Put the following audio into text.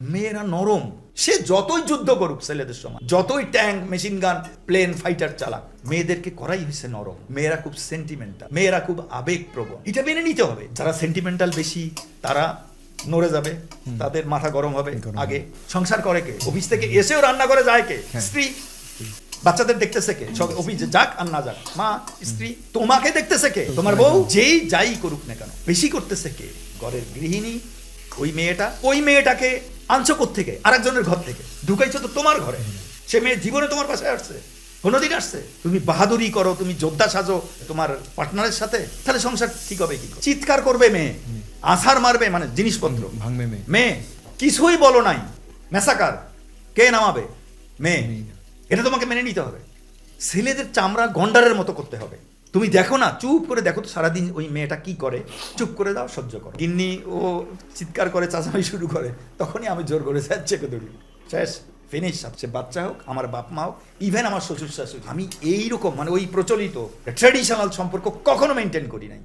মেয়েরা নরম, সে যতই যুদ্ধ করুক ছেলেদের সমান, যতই tank machine gun plane fighter চালাক, মেয়েদেরকে করাই হয়েছে নরম। মেয়েরা খুব সেন্টিমেন্টাল, মেয়েরা খুব আবেগপ্রবণ। এটা মেনে নিতে হবে। যারা সেন্টিমেন্টাল বেশি তারা নড়ে যাবে, তাদের মাথা গরম হবে। আগে সংসার করে কে? অফিস থেকে এসেও রান্না করে যায় কে? স্ত্রী। বাচ্চাদের দেখতেছে কে? অফিসে যাক আর না যাক, মা, স্ত্রী। তোমাকে দেখতেছে কে? তোমার বউ। যেই যাই করুক না কেন, বেশি করতেছে কে? ঘরের গৃহিণী। ওই মেয়েটাকে আনছো কোত্থেকে? আরেকজনের ঘর থেকে ঢুকাইছো তো তোমার ঘরে। সে মেয়ে জীবনে তোমার বাসায় আসছে? কোনোদিন আসছে? তুমি বাহাদুরি করো, তুমি যোদ্ধা সাজো তোমার পার্টনারের সাথে, তাহলে সংসার ঠিক হবে কি করে? চিৎকার করবে মেয়ে, আছাড় মারবে, মানে জিনিসপত্র ভাঙবে মেয়ে। কিছুই বলো নাই, মেসাকার কে নামাবে? মেয়ে। এটা তোমাকে মেনে নিতে হবে। ছেলেদের চামড়া গন্ডারের মতো করতে হবে। তুমি দেখো না, চুপ করে দেখো তো সারাদিন ওই মেয়েটা কি করে, চুপ করে দাও, সহ্য করো। গিন্নি ও চিৎকার করে, চাচামি শুরু করে, তখনই আমি জোর করে চেকে ধরি, শেষ, ফিনিশ। সে বাচ্চা হোক, আমার বাপ মা হোক, ইভেন আমার শ্বশুর শাশুড়ি, আমি এইরকম মানে ওই প্রচলিত ট্র্যাডিশনাল সম্পর্ক কখনো মেনটেন করি নাই।